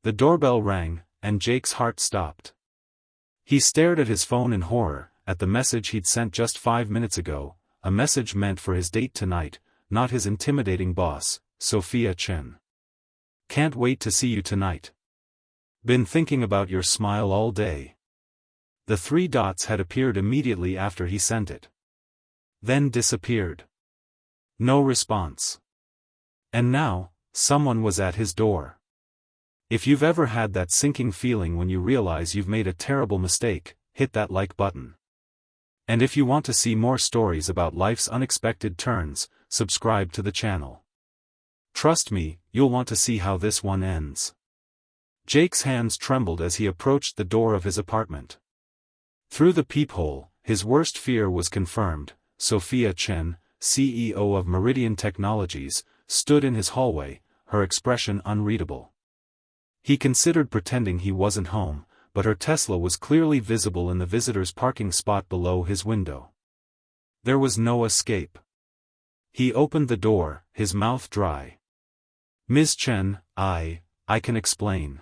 The doorbell rang, and Jake's heart stopped. He stared at his phone in horror, at the message he'd sent just 5 minutes ago, a message meant for his date tonight, not his intimidating boss, Sophia Chen. Can't wait to see you tonight. Been thinking about your smile all day. The 3 dots had appeared immediately after he sent it. Then disappeared. No response. And now, someone was at his door. If you've ever had that sinking feeling when you realize you've made a terrible mistake, hit that like button. And if you want to see more stories about life's unexpected turns, subscribe to the channel. Trust me, you'll want to see how this one ends. Jake's hands trembled as he approached the door of his apartment. Through the peephole, his worst fear was confirmed. Sophia Chen, CEO of Meridian Technologies, stood in his hallway, her expression unreadable. He considered pretending he wasn't home, but her Tesla was clearly visible in the visitor's parking spot below his window. There was no escape. He opened the door, his mouth dry. Ms. Chen, I can explain.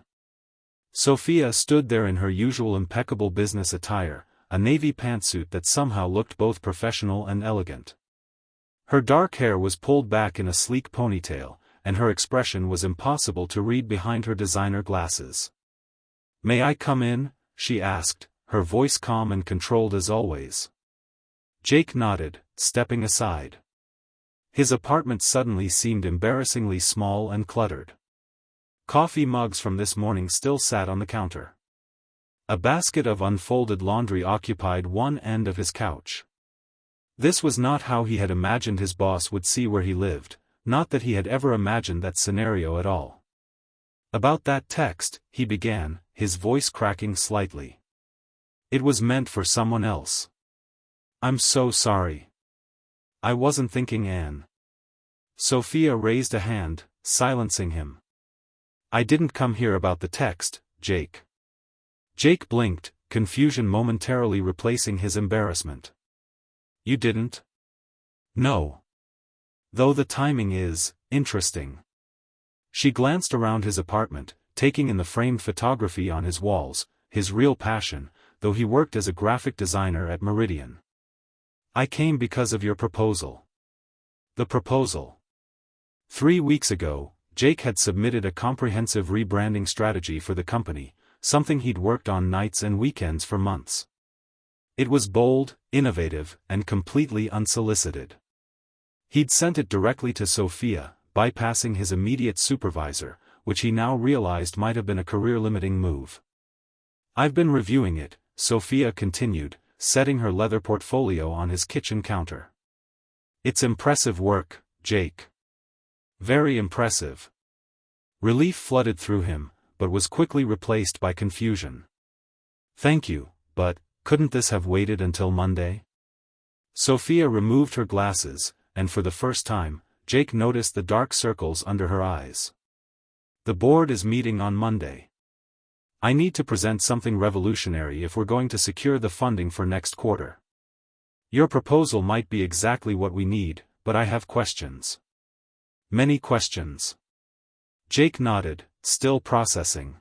Sophia stood there in her usual impeccable business attire, a navy pantsuit that somehow looked both professional and elegant. Her dark hair was pulled back in a sleek ponytail, and her expression was impossible to read behind her designer glasses. "May I come in?" she asked, her voice calm and controlled as always. Jake nodded, stepping aside. His apartment suddenly seemed embarrassingly small and cluttered. Coffee mugs from this morning still sat on the counter. A basket of unfolded laundry occupied one end of his couch. This was not how he had imagined his boss would see where he lived, not that he had ever imagined that scenario at all. "About that text," he began, his voice cracking slightly. "It was meant for someone else. I'm so sorry. I wasn't thinking Anne." Sophia raised a hand, silencing him. "I didn't come here about the text, Jake." Jake blinked, confusion momentarily replacing his embarrassment. "You didn't?" "No. Though the timing is interesting." She glanced around his apartment, taking in the framed photography on his walls, his real passion, though he worked as a graphic designer at Meridian. "I came because of your proposal." The proposal. 3 weeks ago, Jake had submitted a comprehensive rebranding strategy for the company, something he'd worked on nights and weekends for months. It was bold, innovative, and completely unsolicited. He'd sent it directly to Sophia, bypassing his immediate supervisor, which he now realized might have been a career-limiting move. "I've been reviewing it," Sophia continued, setting her leather portfolio on his kitchen counter. "It's impressive work, Jake. Very impressive." Relief flooded through him, but was quickly replaced by confusion. "Thank you, but couldn't this have waited until Monday?" Sophia removed her glasses, and for the first time, Jake noticed the dark circles under her eyes. "The board is meeting on Monday. I need to present something revolutionary if we're going to secure the funding for next quarter. Your proposal might be exactly what we need, but I have questions." "Many questions." Jake nodded, still processing.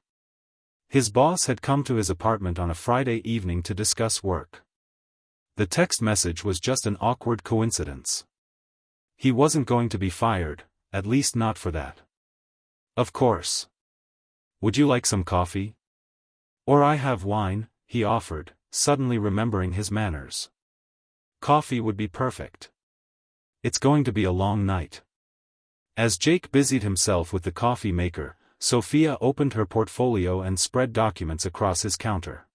His boss had come to his apartment on a Friday evening to discuss work. The text message was just an awkward coincidence. He wasn't going to be fired, at least not for that. "Of course. Would you like some coffee?" "Or I have wine," he offered, suddenly remembering his manners. "Coffee would be perfect. It's going to be a long night." As Jake busied himself with the coffee maker, Sophia opened her portfolio and spread documents across his counter.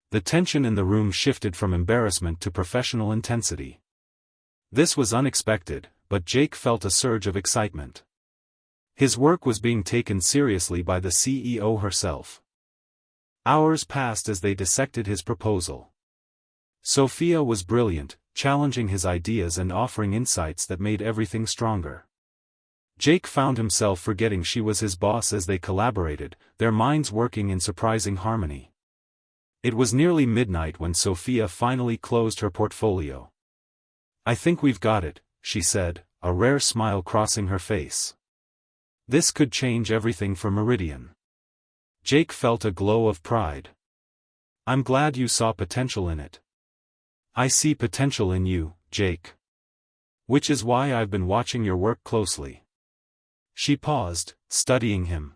The tension in the room shifted from embarrassment to professional intensity. This was unexpected, but Jake felt a surge of excitement. His work was being taken seriously by the CEO herself. Hours passed as they dissected his proposal. Sophia was brilliant, challenging his ideas and offering insights that made everything stronger. Jake found himself forgetting she was his boss as they collaborated, their minds working in surprising harmony. It was nearly midnight when Sophia finally closed her portfolio. "I think we've got it," she said, a rare smile crossing her face. "This could change everything for Meridian." Jake felt a glow of pride. I'm glad you saw potential in it. I see potential in you, Jake. Which is why I've been watching your work closely. She paused, studying him.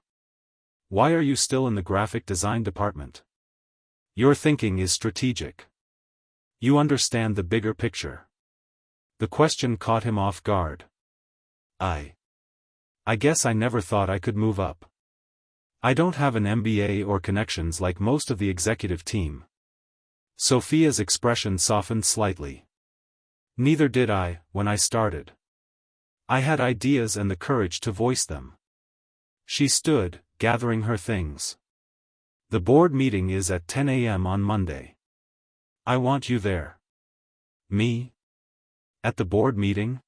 Why are you still in the graphic design department? Your thinking is strategic. You understand the bigger picture. The question caught him off guard. I guess I never thought I could move up. I don't have an MBA or connections like most of the executive team. Sophia's expression softened slightly. Neither did I, when I started. I had ideas and the courage to voice them. She stood, gathering her things. The board meeting is at 10 a.m. on Monday. I want you there. Me? At the board meeting?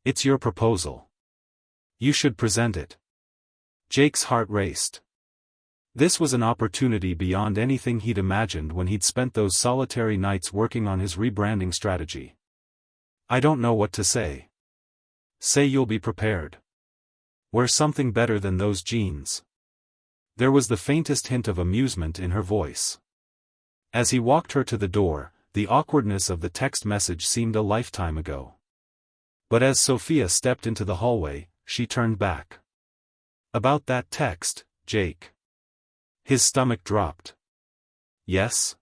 It's your proposal. You should present it. Jake's heart raced. This was an opportunity beyond anything he'd imagined when he'd spent those solitary nights working on his rebranding strategy. I don't know what to say. Say you'll be prepared. Wear something better than those jeans. There was the faintest hint of amusement in her voice. As he walked her to the door, the awkwardness of the text message seemed a lifetime ago. But as Sophia stepped into the hallway, she turned back. About that text, Jake. His stomach dropped. Yes?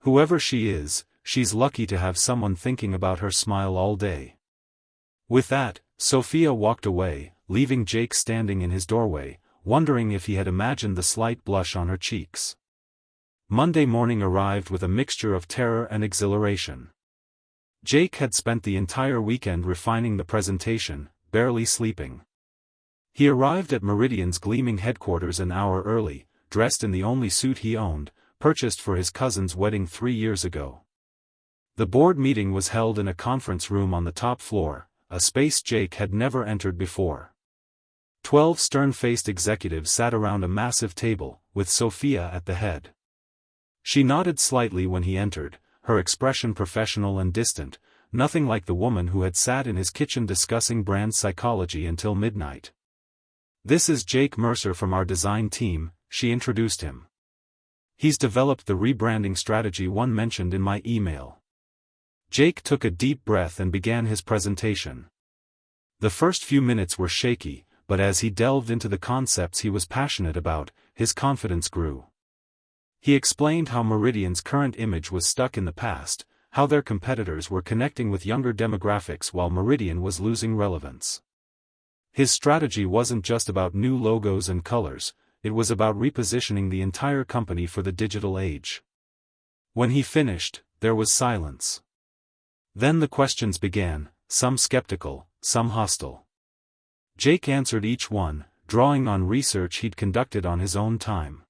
Whoever she is, she's lucky to have someone thinking about her smile all day. With that, Sophia walked away, leaving Jake standing in his doorway, wondering if he had imagined the slight blush on her cheeks. Monday morning arrived with a mixture of terror and exhilaration. Jake had spent the entire weekend refining the presentation, barely sleeping. He arrived at Meridian's gleaming headquarters an hour early, dressed in the only suit he owned, purchased for his cousin's wedding 3 years ago. The board meeting was held in a conference room on the top floor, a space Jake had never entered before. 12 stern-faced executives sat around a massive table, with Sophia at the head. She nodded slightly when he entered, her expression professional and distant, nothing like the woman who had sat in his kitchen discussing brand psychology until midnight. This is Jake Mercer from our design team, she introduced him. He's developed the rebranding strategy one mentioned in my email. Jake took a deep breath and began his presentation. The first few minutes were shaky, but as he delved into the concepts he was passionate about, his confidence grew. He explained how Meridian's current image was stuck in the past, how their competitors were connecting with younger demographics while Meridian was losing relevance. His strategy wasn't just about new logos and colors, it was about repositioning the entire company for the digital age. When he finished, there was silence. Then the questions began, some skeptical, some hostile. Jake answered each one, drawing on research he'd conducted on his own time.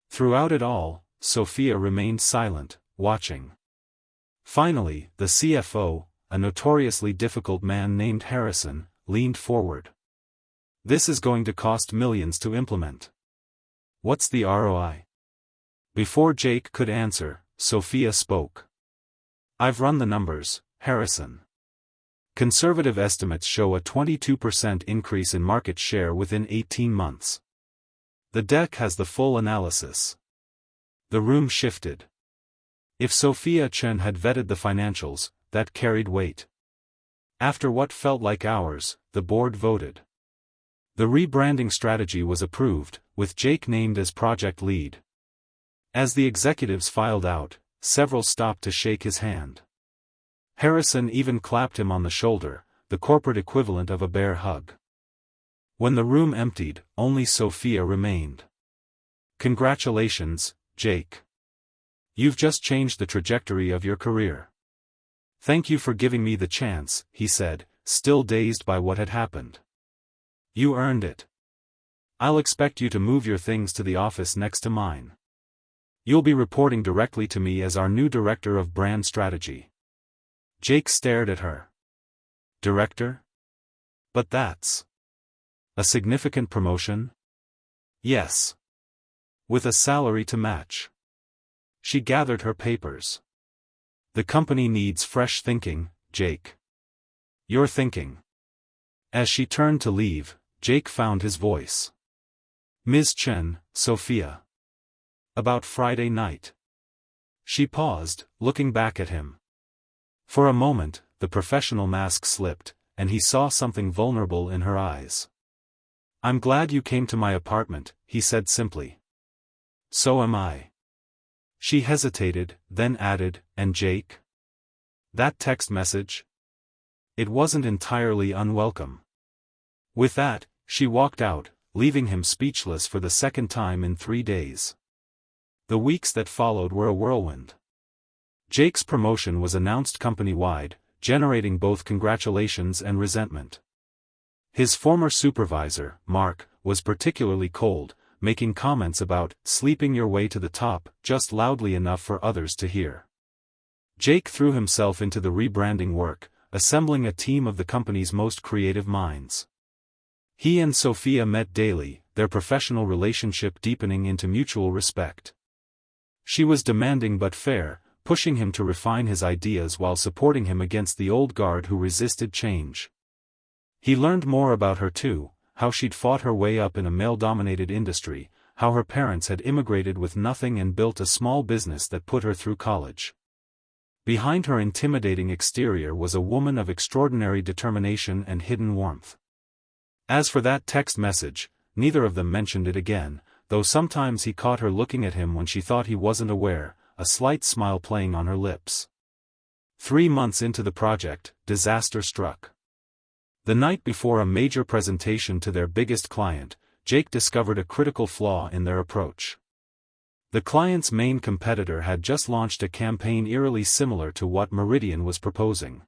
Throughout it all, Sophia remained silent, watching. Finally, the CFO, a notoriously difficult man named Harrison, leaned forward. This is going to cost millions to implement. What's the ROI? Before Jake could answer, Sophia spoke. I've run the numbers, Harrison. Conservative estimates show a 22% increase in market share within 18 months. The deck has the full analysis. The room shifted. If Sophia Chen had vetted the financials, that carried weight. After what felt like hours, the board voted. The rebranding strategy was approved, with Jake named as project lead. As the executives filed out, several stopped to shake his hand. Harrison even clapped him on the shoulder, the corporate equivalent of a bear hug. When the room emptied, only Sophia remained. Congratulations, Jake. You've just changed the trajectory of your career. Thank you for giving me the chance, he said, still dazed by what had happened. You earned it. I'll expect you to move your things to the office next to mine. You'll be reporting directly to me as our new director of brand strategy. Jake stared at her. Director? But that's a significant promotion? Yes. With a salary to match. She gathered her papers. The company needs fresh thinking, Jake. You're thinking. As she turned to leave, Jake found his voice. Ms. Chen, Sophia. About Friday night. She paused, looking back at him. For a moment, the professional mask slipped, and he saw something vulnerable in her eyes. I'm glad you came to my apartment, he said simply. So am I. She hesitated, then added, and Jake? That text message? It wasn't entirely unwelcome. With that, she walked out, leaving him speechless for the second time in 3 days. The weeks that followed were a whirlwind. Jake's promotion was announced company-wide, generating both congratulations and resentment. His former supervisor, Mark, was particularly cold, making comments about sleeping your way to the top just loudly enough for others to hear. Jake threw himself into the rebranding work, assembling a team of the company's most creative minds. He and Sophia met daily, their professional relationship deepening into mutual respect. She was demanding but fair, pushing him to refine his ideas while supporting him against the old guard who resisted change. He learned more about her too, how she'd fought her way up in a male-dominated industry, how her parents had immigrated with nothing and built a small business that put her through college. Behind her intimidating exterior was a woman of extraordinary determination and hidden warmth. As for that text message, neither of them mentioned it again, though sometimes he caught her looking at him when she thought he wasn't aware, a slight smile playing on her lips. 3 months into the project, disaster struck. The night before a major presentation to their biggest client, Jake discovered a critical flaw in their approach. The client's main competitor had just launched a campaign eerily similar to what Meridian was proposing.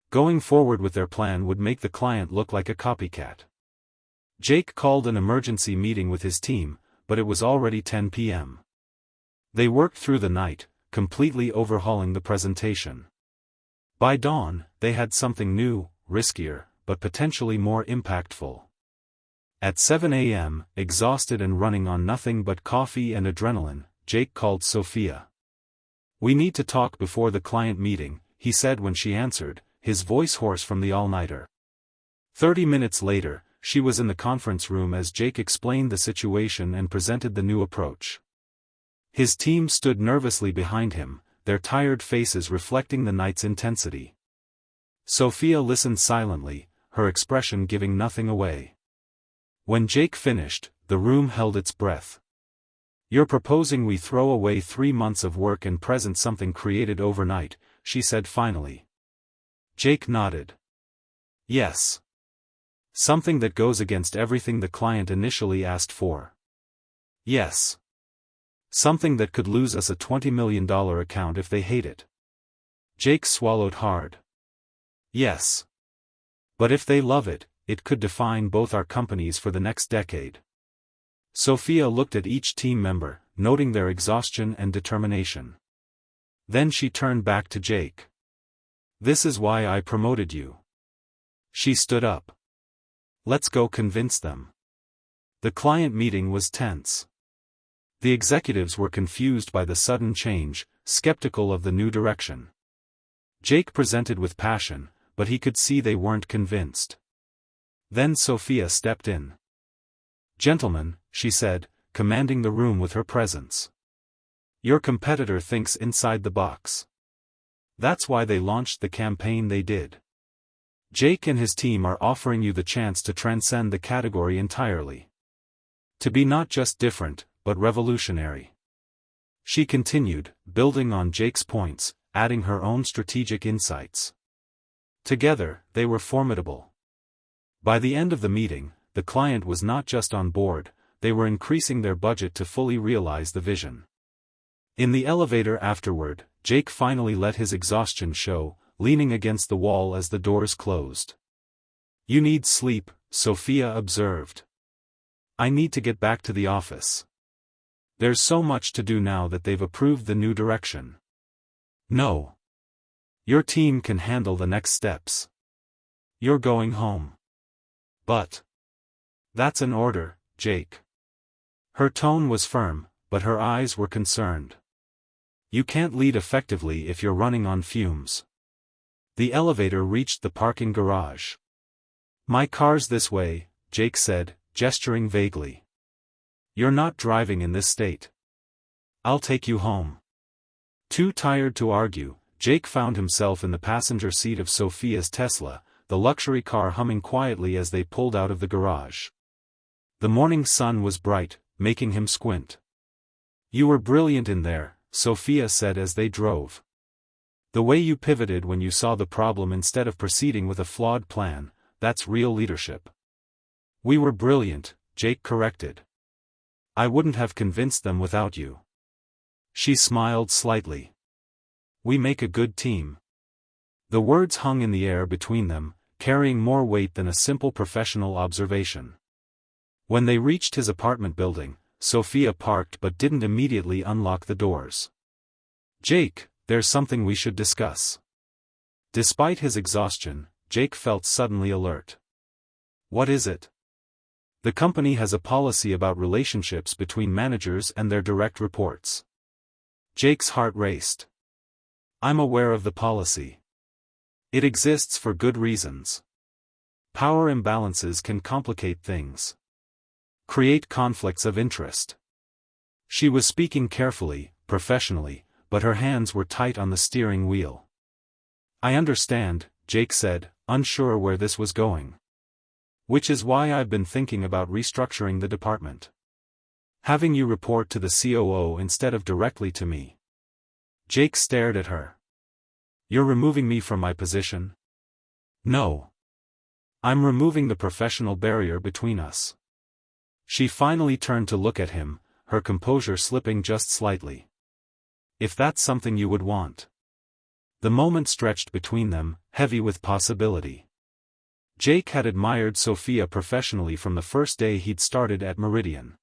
Going forward with their plan would make the client look like a copycat. Jake called an emergency meeting with his team, but it was already 10 p.m. They worked through the night, completely overhauling the presentation. By dawn, they had something new, riskier, but potentially more impactful. At 7 a.m., exhausted and running on nothing but coffee and adrenaline, Jake called Sophia. We need to talk before the client meeting, he said when she answered, his voice hoarse from the all-nighter. 30 minutes later, she was in the conference room as Jake explained the situation and presented the new approach. His team stood nervously behind him, their tired faces reflecting the night's intensity. Sophia listened silently, her expression giving nothing away. When Jake finished, the room held its breath. You're proposing we throw away 3 months of work and present something created overnight, she said finally. Jake nodded. Yes. Something that goes against everything the client initially asked for. Yes. Something that could lose us a $20 million account if they hate it. Jake swallowed hard. Yes. But if they love it, it could define both our companies for the next decade. Sophia looked at each team member, noting their exhaustion and determination. Then she turned back to Jake. This is why I promoted you. She stood up. Let's go convince them. The client meeting was tense. The executives were confused by the sudden change, skeptical of the new direction. Jake presented with passion, but he could see they weren't convinced. Then Sophia stepped in. Gentlemen, she said, commanding the room with her presence. Your competitor thinks inside the box. That's why they launched the campaign they did. Jake and his team are offering you the chance to transcend the category entirely. To be not just different, but revolutionary. She continued, building on Jake's points, adding her own strategic insights. Together, they were formidable. By the end of the meeting, the client was not just on board, they were increasing their budget to fully realize the vision. In the elevator afterward, Jake finally let his exhaustion show, leaning against the wall as the doors closed. You need sleep, Sophia observed. I need to get back to the office. There's so much to do now that they've approved the new direction. No. Your team can handle the next steps. You're going home. But. That's an order, Jake. Her tone was firm, but her eyes were concerned. You can't lead effectively if you're running on fumes. The elevator reached the parking garage. My car's this way, Jake said, gesturing vaguely. You're not driving in this state. I'll take you home. Too tired to argue, Jake found himself in the passenger seat of Sophia's Tesla, the luxury car humming quietly as they pulled out of the garage. The morning sun was bright, making him squint. You were brilliant in there, Sophia said as they drove. The way you pivoted when you saw the problem instead of proceeding with a flawed plan, that's real leadership. We were brilliant, Jake corrected. I wouldn't have convinced them without you. She smiled slightly. We make a good team. The words hung in the air between them, carrying more weight than a simple professional observation. When they reached his apartment building, Sophia parked but didn't immediately unlock the doors. Jake, there's something we should discuss. Despite his exhaustion, Jake felt suddenly alert. What is it? The company has a policy about relationships between managers and their direct reports. Jake's heart raced. I'm aware of the policy. It exists for good reasons. Power imbalances can complicate things. Create conflicts of interest. She was speaking carefully, professionally, but her hands were tight on the steering wheel. I understand, Jake said, unsure where this was going. Which is why I've been thinking about restructuring the department. Having you report to the COO instead of directly to me. Jake stared at her. You're removing me from my position? No. I'm removing the professional barrier between us. She finally turned to look at him, her composure slipping just slightly. If that's something you would want. The moment stretched between them, heavy with possibility. Jake had admired Sophia professionally from the first day he'd started at Meridian.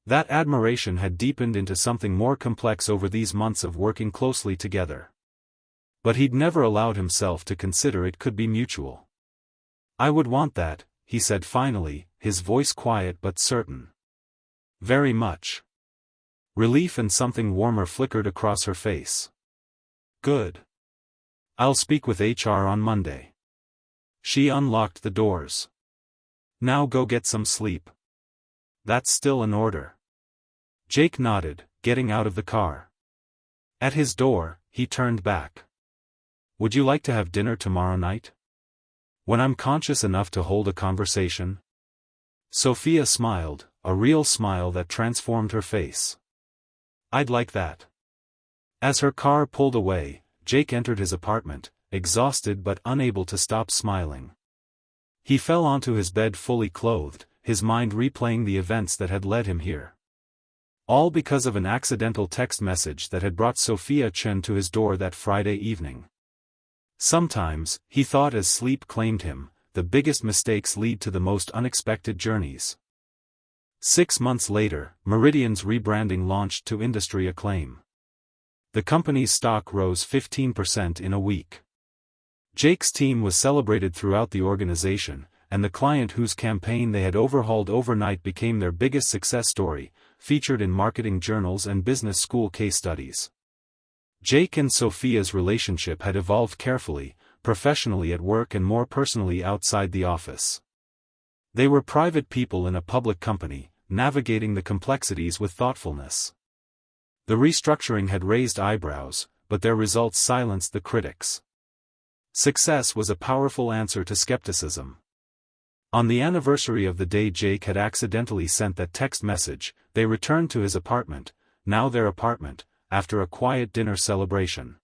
That admiration had deepened into something more complex over these months of working closely together. But he'd never allowed himself to consider it could be mutual. I would want that, he said finally, his voice quiet but certain. Very much. Relief and something warmer flickered across her face. Good. I'll speak with HR on Monday. She unlocked the doors. Now go get some sleep. That's still an order. Jake nodded, getting out of the car. At his door, he turned back. Would you like to have dinner tomorrow night? When I'm conscious enough to hold a conversation? Sophia smiled, a real smile that transformed her face. I'd like that. As her car pulled away, Jake entered his apartment, exhausted but unable to stop smiling. He fell onto his bed fully clothed, his mind replaying the events that had led him here. All because of an accidental text message that had brought Sophia Chen to his door that Friday evening. Sometimes, he thought as sleep claimed him, the biggest mistakes lead to the most unexpected journeys. 6 months later, Meridian's rebranding launched to industry acclaim. The company's stock rose 15% in a week. Jake's team was celebrated throughout the organization, and the client whose campaign they had overhauled overnight became their biggest success story, featured in marketing journals and business school case studies. Jake and Sophia's relationship had evolved carefully, professionally at work and more personally outside the office. They were private people in a public company, navigating the complexities with thoughtfulness. The restructuring had raised eyebrows, but their results silenced the critics. Success was a powerful answer to skepticism. On the anniversary of the day Jake had accidentally sent that text message, they returned to his apartment, now their apartment, after a quiet dinner celebration.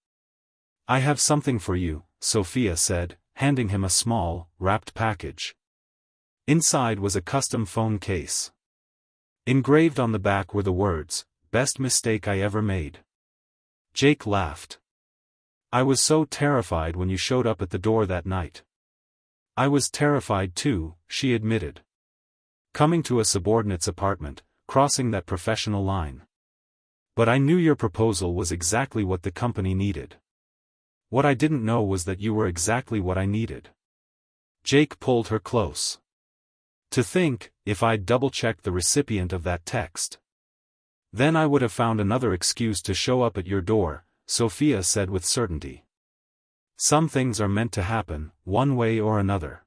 I have something for you, Sophia said, handing him a small, wrapped package. Inside was a custom phone case. Engraved on the back were the words, "Best mistake I ever made." Jake laughed. I was so terrified when you showed up at the door that night. I was terrified too, she admitted. Coming to a subordinate's apartment, crossing that professional line. But I knew your proposal was exactly what the company needed. What I didn't know was that you were exactly what I needed. Jake pulled her close. To think, if I'd double-checked the recipient of that text. Then I would have found another excuse to show up at your door, Sophia said with certainty. Some things are meant to happen, one way or another.